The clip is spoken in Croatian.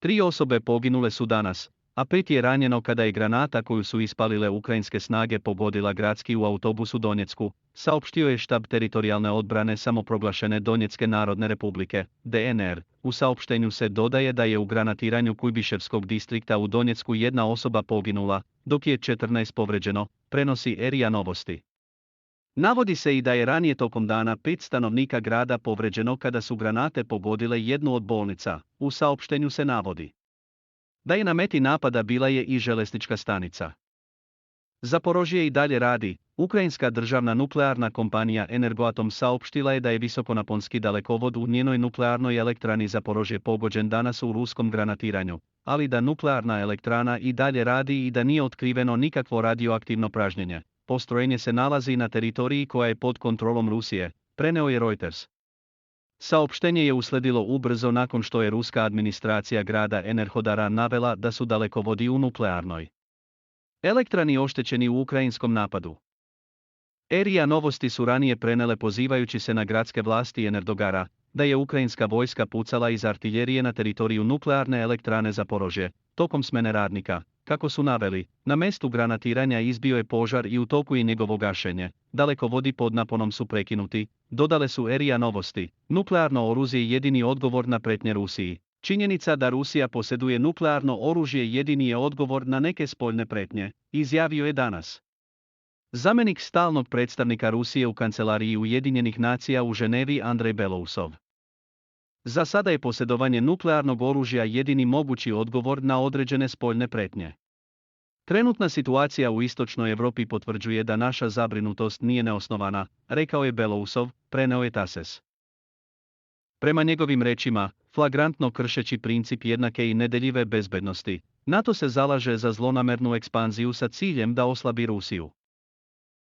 3 osobe poginule su danas, a 5 je ranjeno kada je granata koju su ispalile ukrajinske snage pogodila gradski u autobus u Donjecku, saopštio je štab teritorijalne odbrane samoproglašene Donjecké narodne republike, DNR. U saopštenju se dodaje da je u granatiranju Kujbiševskog distrikta u Donjecku 1 osoba poginula, dok je 14 povređeno, prenosi RIA Novosti. Navodi se i da je ranije tokom dana 5 stanovnika grada povređeno kada su granate pogodile jednu od bolnica. U saopštenju se navodi da je na meti napada bila je i železnička stanica. Zaporožje i dalje radi. Ukrajinska državna nuklearna kompanija Energoatom saopštila je da je visokonaponski dalekovod u njenoj nuklearnoj elektrani Zaporožje pogođen danas u ruskom granatiranju, ali da nuklearna elektrana i dalje radi i da nije otkriveno nikakvo radioaktivno pražnjenje. Postrojenje se nalazi na teritoriji koja je pod kontrolom Rusije, preneo je Reuters. Saopštenje je usledilo ubrzo nakon što je ruska administracija grada Enerhodara navela da su dalekovodi u nuklearnoj elektrani oštećeni u ukrajinskom napadu. RIA Novosti su ranije prenele pozivajući se na gradske vlasti Enerhodara, da je ukrajinska vojska pucala iz artiljerije na teritoriju nuklearne elektrane Zaporožje, tokom smene radnika. Kako su naveli, na mestu granatiranja izbio je požar i u toku je njegovo gašenje, dalekovodi pod naponom su prekinuti, dodale su RIA Novosti. Nuklearno oružje je jedini odgovor na pretnje Rusiji. Činjenica da Rusija posjeduje nuklearno oružje jedini je odgovor na neke spoljne pretnje, izjavio je danas zamjenik stalnog predstavnika Rusije u kancelariji Ujedinjenih nacija u Ženevi Andrej Belousov. Za sada je posjedovanje nuklearnog oružja jedini mogući odgovor na određene spoljne pretnje. Trenutna situacija u istočnoj Europi potvrđuje da naša zabrinutost nije neosnovana, rekao je Belousov, preneo je TASS. Prema njegovim rečima, flagrantno kršeći princip jednake i nedeljive bezbednosti, NATO se zalaže za zlonamernu ekspanziju sa ciljem da oslabi Rusiju.